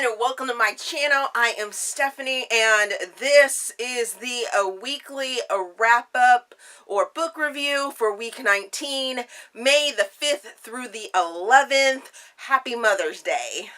and welcome to my channel. I am Stephanie, and this is the weekly wrap-up or book review for week 19, May the 5th through the 11th. Happy Mother's Day.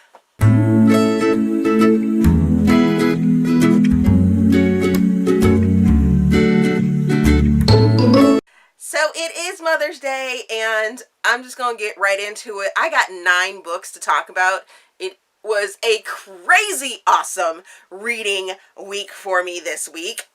So it is Mother's Day, and I'm just going to get right into it. I got 9 books to talk about. It was a crazy awesome reading week for me this week.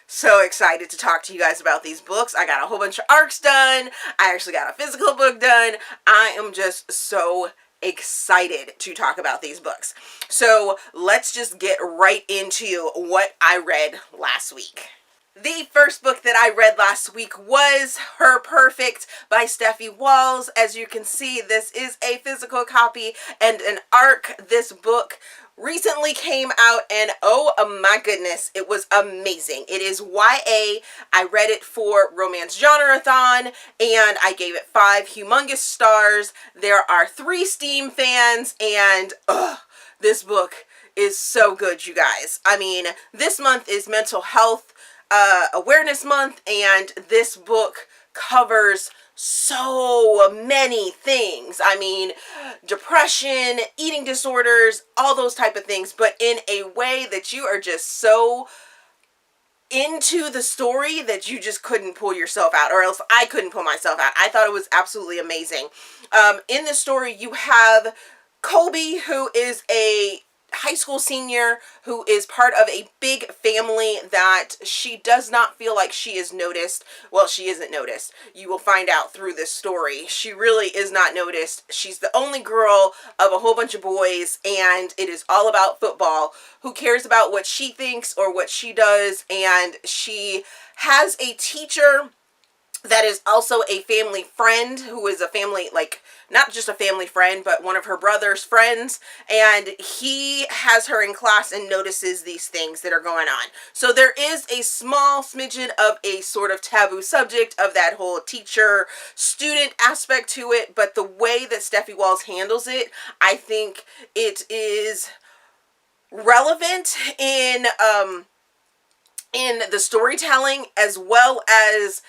So excited to talk to you guys about these books. I got a whole bunch of arcs done. I actually got a physical book done. I am just so excited to talk about these books. So let's just get right into what I read last week. The first book that I read last week was Her Perfect by Stephie Walls. As you can see, this is a physical copy and an arc. This book recently came out, and oh my goodness, it was amazing. It is YA. I read it for Romance Genre-a-thon, and I gave it 5 humongous stars. There are 3 Steam fans, and this book is so good, you guys. I mean, this month is Mental Health Awareness Month, and this book covers so many things. I mean, depression, eating disorders, all those type of things, but in a way that you are just so into the story that you just couldn't pull yourself out, or else I couldn't pull myself out. I thought it was absolutely amazing. In this story, you have Colby, who is a high school senior who is part of a big family that she does not feel like she is noticed. Well, she isn't noticed. You will find out through this story. She really is not noticed. She's the only girl of a whole bunch of boys, and it is all about football. Who cares about what she thinks or what she does? And she has a teacher that is also a family friend, who is a family, like, not just a family friend, but one of her brother's friends, and he has her in class and notices these things that are going on. So there is a small smidgen of a sort of taboo subject of that whole teacher-student aspect to it, but the way that Stephie Walls handles it, I think it is relevant in the storytelling, as well as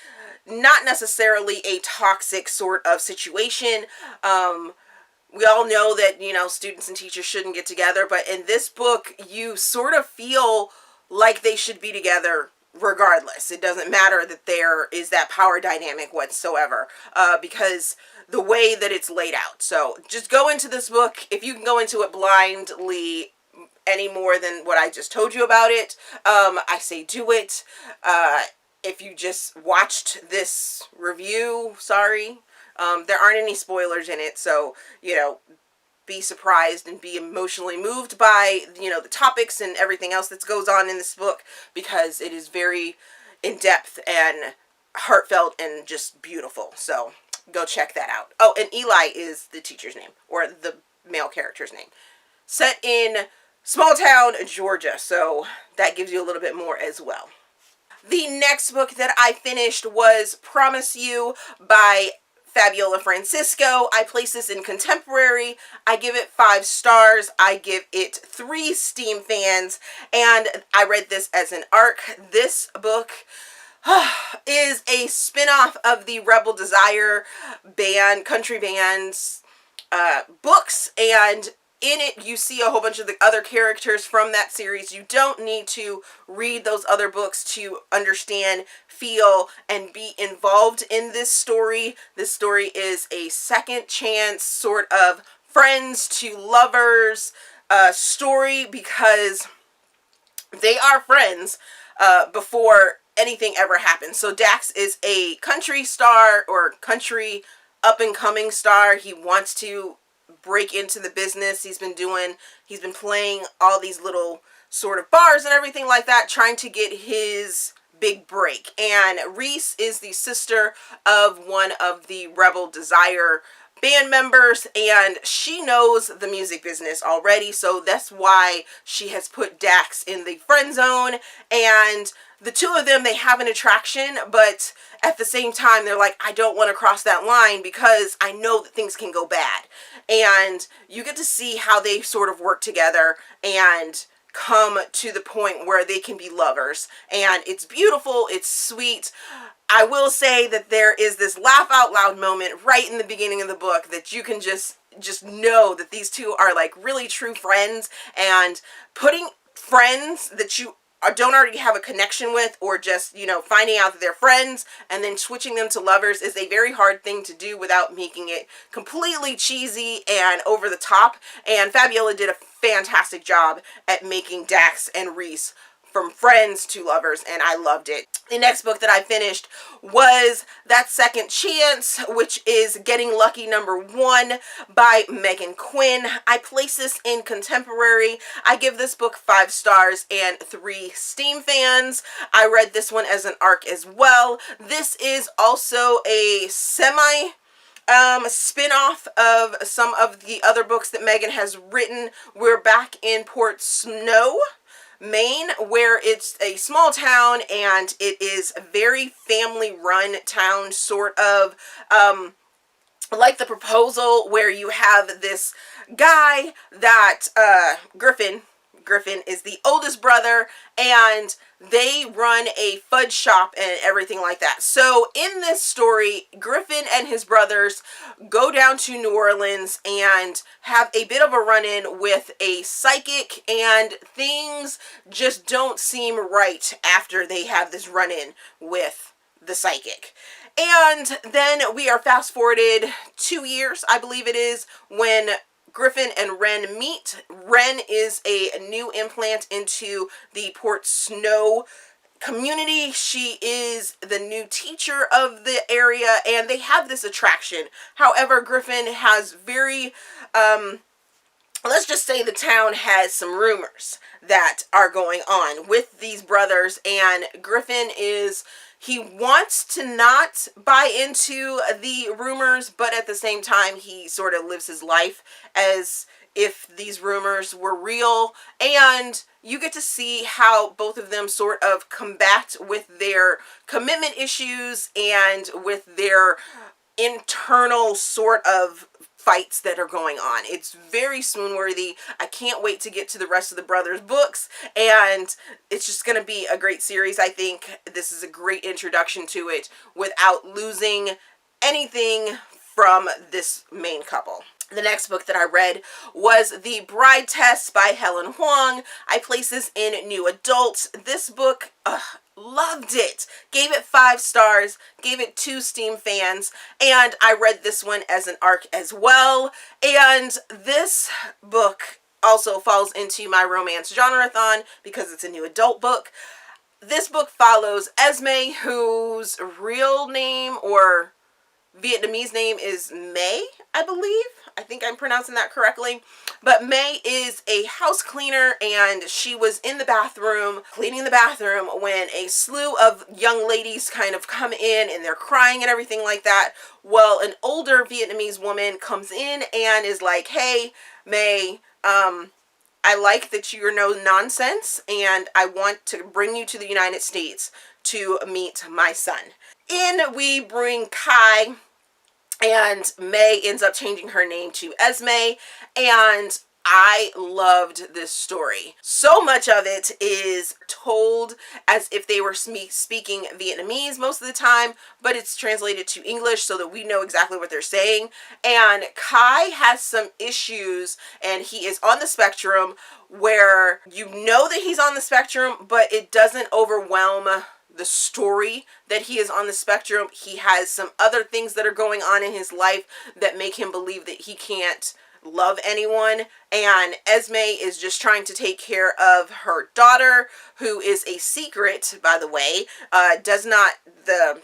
not necessarily a toxic sort of situation. We all know that, you know, students and teachers shouldn't get together, but in this book, you sort of feel like they should be together regardless. It doesn't matter that there is that power dynamic whatsoever, because the way that it's laid out. So just go into this book. If you can go into it blindly any more than what I just told you about it, I say do it. If you just watched this review, sorry, there aren't any spoilers in it, so, you know, be surprised and be emotionally moved by, you know, the topics and everything else that goes on in this book, because it is very in-depth and heartfelt and just beautiful, so go check that out. Oh, and Eli is the teacher's name, or the male character's name. Set in small town Georgia, so that gives you a little bit more as well. The next book that I finished was Promise You by Fabiola Francisco. I place this in contemporary. I give it 5 stars. I give it 3 Steam fans, and I read this as an arc. This book is a spin-off of the Rebel Desire band, country band's books, and in it, you see a whole bunch of the other characters from that series. You don't need to read those other books to understand, feel, and be involved in this story. This story is a second chance, sort of friends to lovers story, because they are friends before anything ever happens. So Dax is a country star, or country up-and-coming star. He wants to break into the business. He's been playing all these little sort of bars and everything like that, trying to get his big break. And Reese is the sister of one of the Rebel Desire band members, and she knows the music business already, so that's why she has put Dax in the friend zone. And the two of them, they have an attraction, but at the same time, they're like, I don't want to cross that line because I know that things can go bad. And you get to see how they sort of work together and come to the point where they can be lovers. And it's beautiful, it's sweet. I will say that there is this laugh out loud moment right in the beginning of the book that you can just know that these two are like really true friends, and putting friends that you don't already have a connection with, or just, you know, finding out that they're friends and then switching them to lovers is a very hard thing to do without making it completely cheesy and over the top. And Fabiola did a fantastic job at making Dax and Reese from friends to lovers, and I loved it. The next book that I finished was That Second Chance, which is Getting Lucky #1 by Meghan Quinn. I place this in contemporary. I give this book 5 stars and 3 Steam fans. I read this one as an ARC as well. This is also a spin-off of some of the other books that Meghan has written. We're back in Port Snow, Maine, where it's a small town and it is a very family run town, sort of like The Proposal, where you have this guy that Griffin is the oldest brother, and they run a fudge shop and everything like that. So in this story, Griffin and his brothers go down to New Orleans and have a bit of a run-in with a psychic, and things just don't seem right after they have this run-in with the psychic. And then we are fast-forwarded 2 years, I believe it is, when Griffin and Wren meet. Wren is a new implant into the Port Snow community. She is the new teacher of the area, and they have this attraction. However, Griffin has very, let's just say the town has some rumors that are going on with these brothers, and Griffin he wants to not buy into the rumors, but at the same time, he sort of lives his life as if these rumors were real. And you get to see how both of them sort of combat with their commitment issues and with their internal sort of fights that are going on. It's very swoon-worthy. I can't wait to get to the rest of the brothers' books, and it's just going to be a great series. I think this is a great introduction to it without losing anything from this main couple. The next book that I read was The Bride Test by Helen Hoang. I place this in New Adult. This book, loved it. Gave it 5 stars. Gave it 2 Steam fans. And I read this one as an ARC as well. And this book also falls into my romance genre-thon because it's a New Adult book. This book follows Esme, whose real name or Vietnamese name is May, I believe. I think I'm pronouncing that correctly. But May is a house cleaner, and she was in the bathroom, cleaning the bathroom, when a slew of young ladies kind of come in, and they're crying and everything like that. Well, an older Vietnamese woman comes in and is like, hey, May, I like that you're no nonsense, and I want to bring you to the United States to meet my son. In we bring Kai, and May ends up changing her name to Esme, and I loved this story. So much of it is told as if they were speaking Vietnamese most of the time, but it's translated to English so that we know exactly what they're saying. And Kai has some issues, and he is on the spectrum, where you know that he's on the spectrum, but it doesn't overwhelm the story that he is on the spectrum. He has some other things that are going on in his life that make him believe that he can't love anyone. And Esme is just trying to take care of her daughter, who is a secret, by the way. The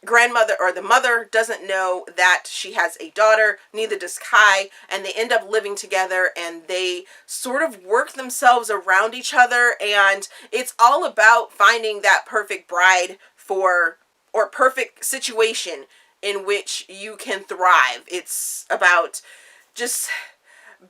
grandmother or the mother doesn't know that she has a daughter, neither does Kai, and they end up living together, and they sort of work themselves around each other, and it's all about finding that perfect bride or perfect situation in which you can thrive. It's about just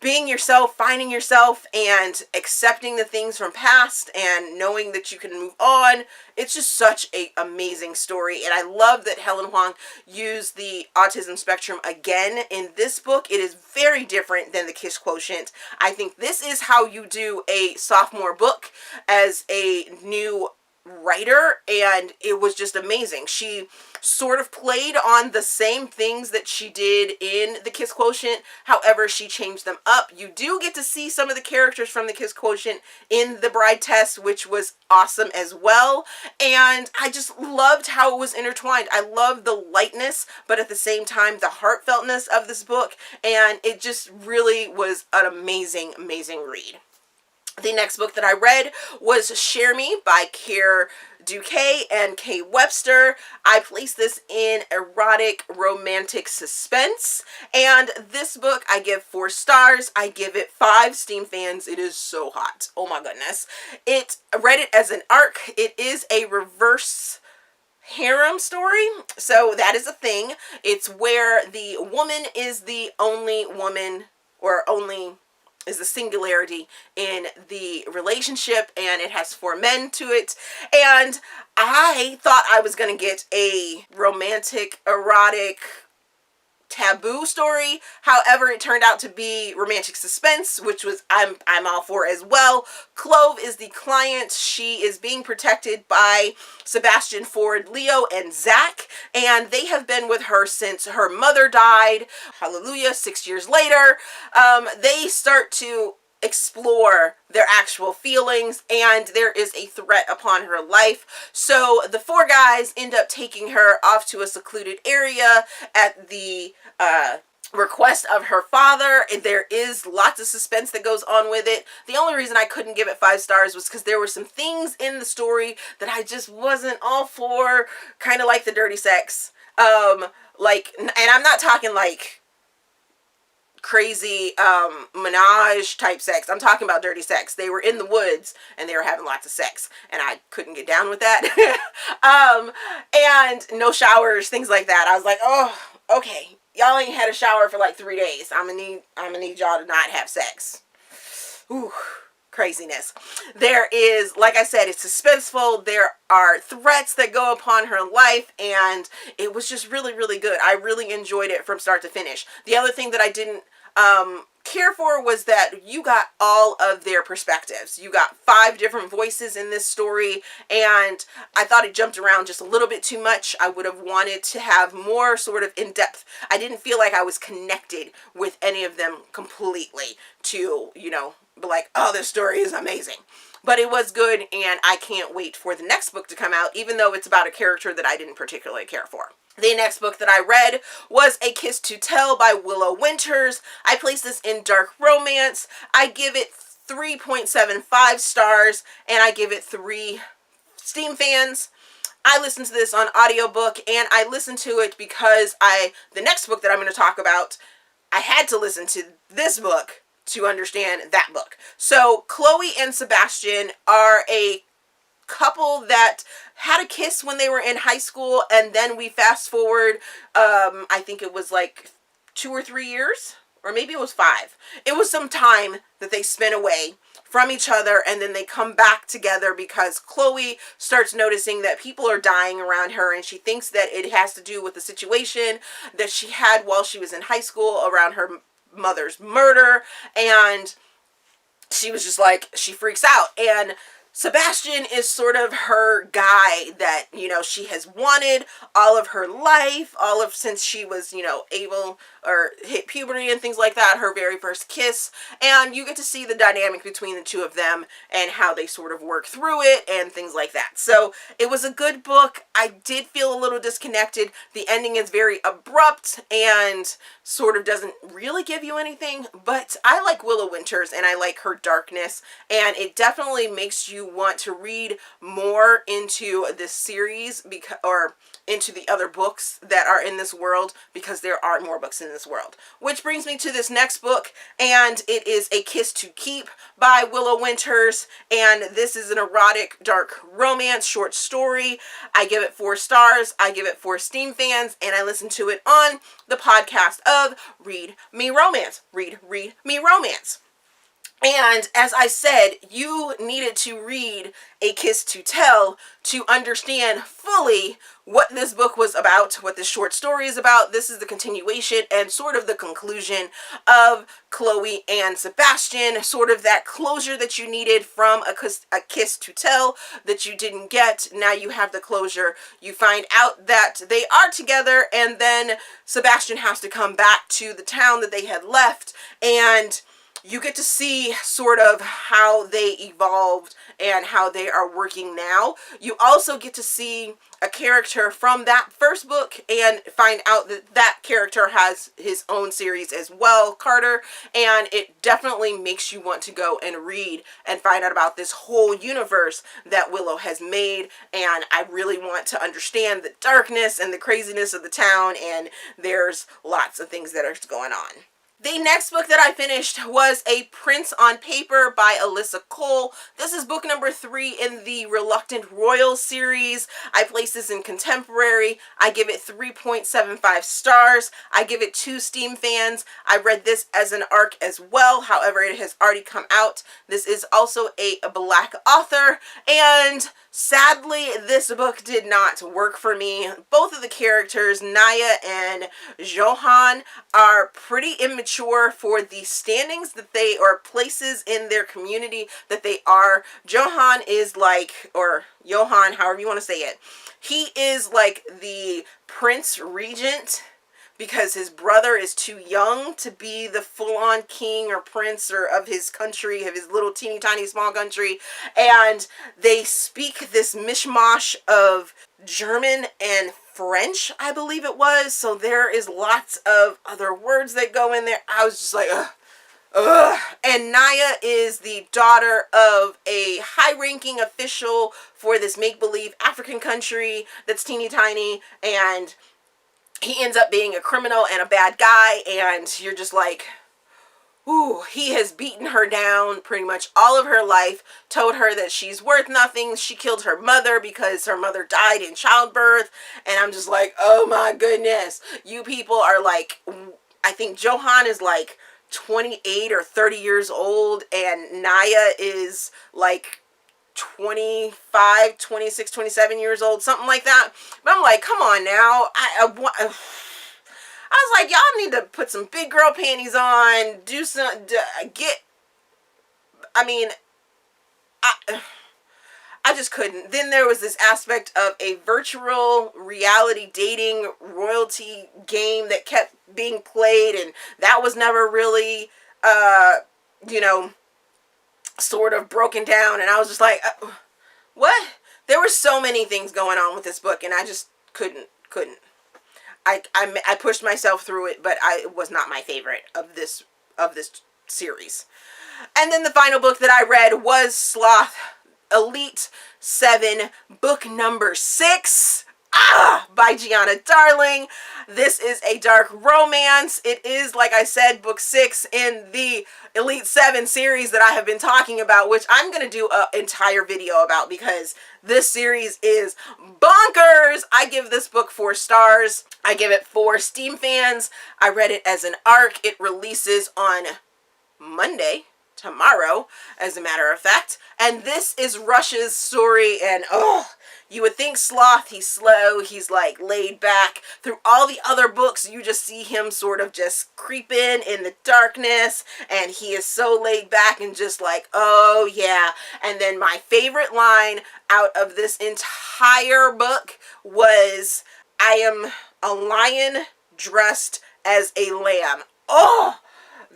being yourself, finding yourself, and accepting the things from past and knowing that you can move on. It's just such an amazing story, and I love that Helen Hoang used the autism spectrum again in this book. It is very different than the Kiss Quotient. I think this is how you do a sophomore book as a new writer, and it was just amazing. She sort of played on the same things that she did in the Kiss Quotient, however she changed them up. You do get to see some of the characters from the Kiss Quotient in the Bride Test, which was awesome as well, and I just loved how it was intertwined. I love the lightness, but at the same time the heartfeltness of this book, and it just really was an amazing read. The next book that I read was Share Me by Dukey and Webster. I placed this in erotic romantic suspense, and this book I give 4 stars. I give it 5 steam fans. It is so hot. Oh my goodness. I read it as an arc. It is a reverse harem story, so that is a thing. It's where the woman is the only woman, or only is the singularity in the relationship, and it has 4 men to it. And I thought I was going to get a romantic, erotic, taboo story. However, it turned out to be romantic suspense, which was I'm all for as well. Clove is the client. She is being protected by Sebastian, Ford, Leo, and Zach, and they have been with her since her mother died. Hallelujah. 6 years later, they start to explore their actual feelings, and there is a threat upon her life. So the 4 guys end up taking her off to a secluded area at the request of her father. There is lots of suspense that goes on with it. The only reason I couldn't give it 5 stars was because there were some things in the story that I just wasn't all for, kind of like the dirty sex. And I'm not talking like crazy menage type sex. I'm talking about dirty sex. They were in the woods and they were having lots of sex, and I couldn't get down with that. And no showers, things like that. I was like, oh, okay, y'all ain't had a shower for like 3 days. I'm gonna need y'all to not have sex. Ooh, craziness. There is, like I said, it's suspenseful. There are threats that go upon her life, and it was just really good. I really enjoyed it from start to finish. The other thing that I didn't care for was that you got all of their perspectives. You got 5 different voices in this story, and I thought it jumped around just a little bit too much. I would have wanted to have more sort of in-depth. I didn't feel like I was connected with any of them completely to, you know, be like, oh, this story is amazing. But it was good, and I can't wait for the next book to come out, even though it's about a character that I didn't particularly care for. The next book that I read was A Kiss to Tell by Willow Winters. I placed this in dark romance. I give it 3.75 stars, and I give it 3 steam fans. I listened to this on audiobook, and I listened to it because the next book that I'm going to talk about, I had to listen to this book to understand that book. So Chloe and Sebastian are a couple that had a kiss when they were in high school, and then we fast forward, I think it was like 2 or 3 years, or maybe it was 5. It was some time that they spent away from each other, and then they come back together because Chloe starts noticing that people are dying around her, and she thinks that it has to do with the situation that she had while she was in high school around her mother's murder, and she was just like, she freaks out. And Sebastian is sort of her guy that, you know, she has wanted all of her life, since she was, you know, able or hit puberty and things like that, her very first kiss. And you get to see the dynamic between the two of them and how they sort of work through it and things like that. So it was a good book. I did feel a little disconnected. The ending is very abrupt and sort of doesn't really give you anything, but I like Willow Winters and I like her darkness, and it definitely makes you you want to read more into this series or into the other books that are in this world, because there are more books in this world. Which brings me to this next book, and it is A Kiss to Keep by Willow Winters, and this is an erotic dark romance short story. I give it 4 stars. I give it 4 Steam fans, and I listen to it on the podcast of Read Me Romance. Read Me Romance. And as I said, you needed to read A Kiss to Tell to understand fully what this book was about, what this short story is about. This is the continuation and sort of the conclusion of Chloe and Sebastian, sort of that closure that you needed from A Kiss to Tell that you didn't get. Now you have the closure. You find out that they are together, and then Sebastian has to come back to the town that they had left, and you get to see sort of how they evolved and how they are working now. You also get to see a character from that first book and find out that that character has his own series as well, Carter, and it definitely makes you want to go and read and find out about this whole universe that Willow has made. And I really want to understand the darkness and the craziness of the town, and there's lots of things that are going on. The next book that I finished was A Prince on Paper by Alyssa Cole. This is book number 3 in the Reluctant Royal series. I place this in contemporary. I give it 3.75 stars. I give it 2 Steam fans. I read this as an ARC as well. However, it has already come out. This is also a Black author, and sadly, this book did not work for me. Both of the characters, Naya and Johan, are pretty immature for the standings that they, or places in their community that they are. Johan is like, or Johan, however you want to say it, he is like the Prince Regent, because his brother is too young to be the full-on king or prince or of his country, of his little teeny tiny small country. And they speak this mishmash of German and French, I believe it was. So there is lots of other words that go in there. I was just like, ugh. Ugh. And Naya is the daughter of a high-ranking official for this make-believe African country that's teeny tiny, and he ends up being a criminal and a bad guy, and you're just like, ooh, he has beaten her down pretty much all of her life, told her that she's worth nothing. She killed her mother because her mother died in childbirth, and I'm just like, oh my goodness. You people are like, I think Johan is like 28 or 30 years old, and Naya is like 25, 26, 27 years old, something like that. But I'm like, come on now. I was like, y'all need to put some big girl panties on, do some, I just couldn't. Then there was this aspect of a virtual reality dating royalty game that kept being played, and that was never really, sort of broken down, and I was just like, what? There were so many things going on with this book, and I just couldn't. I pushed myself through it, but it was not my favorite of this series. And then the final book that I read was Sloth Elite 7, book number 6. By Giana Darling. This is a dark romance. It is, like I said, book 6 in the Elite 7 series that I have been talking about, which I'm going to do an entire video about because this series is bonkers. I give this book 4 stars. I give it 4 Steam fans. I read it as an ARC. It releases on Monday, tomorrow, as a matter of fact. And this is Rush's story, and you would think Sloth, he's slow, he's like laid back. Through all the other books, you just see him sort of just creeping in the darkness, and he is so laid back and just like, oh yeah. And then my favorite line out of this entire book was, I am a lion dressed as a lamb. Oh,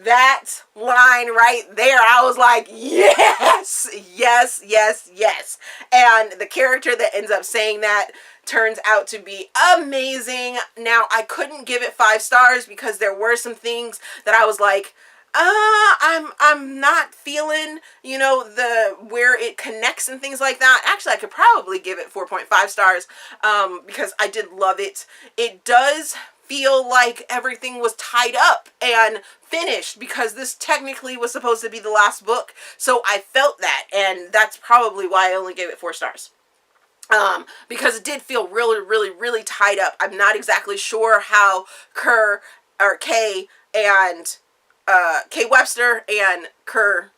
that line right there, I was like, yes, yes, yes, yes. And the character that ends up saying that turns out to be amazing. Now, I couldn't give it 5 stars because there were some things that I was like, I'm not feeling, you know, the where it connects and things like that. Actually, I could probably give it 4.5 stars, because I did love it. It does feel like everything was tied up and finished, because this technically was supposed to be the last book. So I felt that, and that's probably why I only gave it 4 stars. Because it did feel really, really, really tied up. I'm not exactly sure how Kay and Webster and Kerr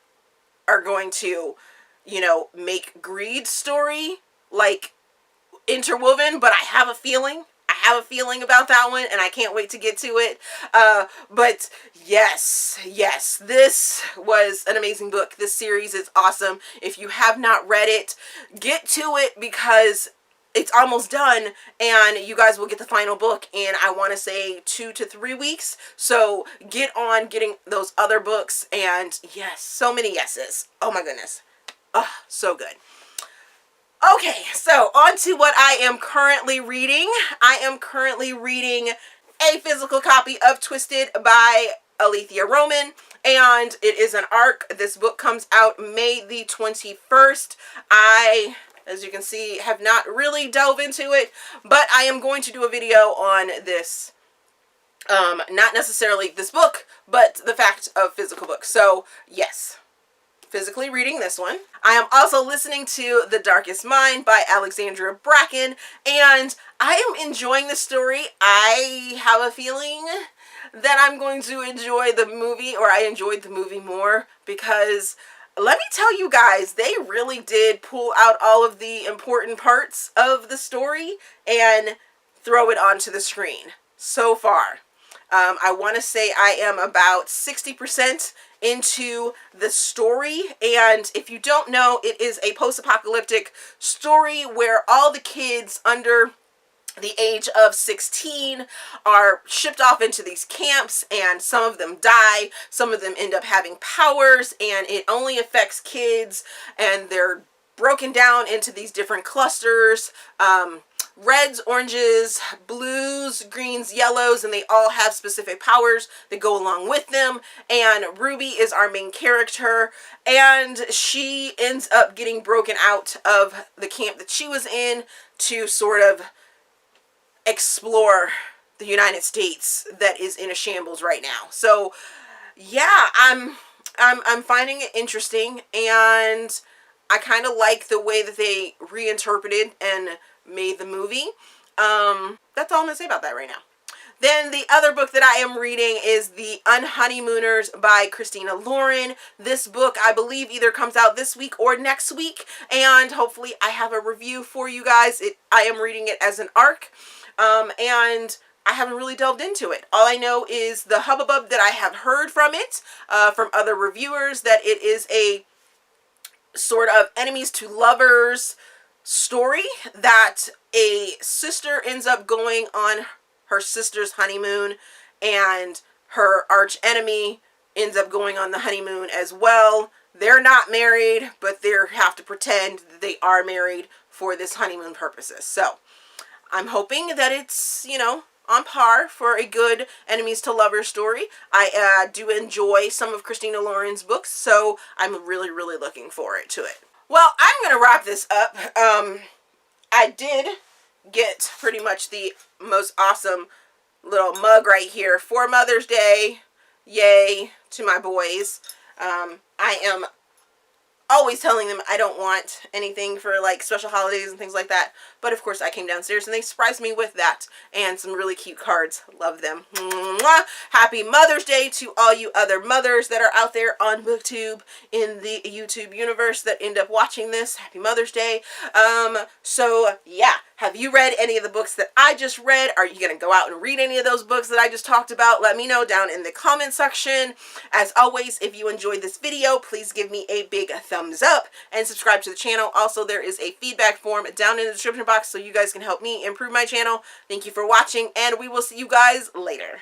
are going to, you know, make Greed's story like interwoven, but I have a feeling. I have a feeling about that one, and I can't wait to get to it. But yes, this was an amazing book. This series is awesome. If you have not read it, get to it, because it's almost done, and you guys will get the final book in, I want to say, 2 to 3 weeks. So get on getting those other books, and yes, so many yeses. Oh my goodness. Oh, so good. Okay, so on to what I am currently reading. I am currently reading a physical copy of Twisted by Aleatha Roman, and it is an arc. This book comes out May the 21st. I, as you can see, have not really delved into it, but I am going to do a video on this. Not necessarily this book, but the fact of physical books. So, yes. Physically reading this one. I am also listening to The Darkest Mind by Alexandra Bracken, and I am enjoying the story. I have a feeling that I'm going to enjoy the movie, or I enjoyed the movie more, because let me tell you guys, they really did pull out all of the important parts of the story and throw it onto the screen so far. I want to say I am about 60% into the story, and if you don't know, it is a post-apocalyptic story where all the kids under the age of 16 are shipped off into these camps, and some of them die, some of them end up having powers, and it only affects kids, and they're broken down into these different clusters, reds, oranges, blues, greens, yellows, and they all have specific powers that go along with them. And Ruby is our main character, and she ends up getting broken out of the camp that she was in to sort of explore the United States that is in a shambles right now. So yeah, I'm finding it interesting, and I kind of like the way that they reinterpreted and made the movie. That's all I'm gonna say about that right now. Then the other book that I am reading is The Unhoneymooners by Christina Lauren. This book, I believe, either comes out this week or next week, and hopefully I have a review for you guys. I am reading it as an arc, and I haven't really delved into it. All I know is the hubbub that I have heard from it, from other reviewers, that it is a sort of enemies to lovers story, that a sister ends up going on her sister's honeymoon, and her arch enemy ends up going on the honeymoon as well. They're not married, but they have to pretend that they are married for this honeymoon purposes. So I'm hoping that it's, you know, on par for a good enemies to lovers story. I do enjoy some of Christina Lauren's books, so I'm really, really looking forward to it. Well, I'm going to wrap this up. I did get pretty much the most awesome little mug right here for Mother's Day. Yay to my boys. I am always telling them I don't want anything for like special holidays and things like that. But of course I came downstairs and they surprised me with that and some really cute cards. Love them. Mwah! Happy Mother's Day to all you other mothers that are out there on BookTube in the YouTube universe that end up watching this. Happy Mother's Day. So yeah, have you read any of the books that I just read? Are you going to go out and read any of those books that I just talked about? Let me know down in the comment section. As always, if you enjoyed this video, please give me a big thumbs up and subscribe to the channel. Also, there is a feedback form down in the description box so you guys can help me improve my channel. Thank you for watching, and we will see you guys later.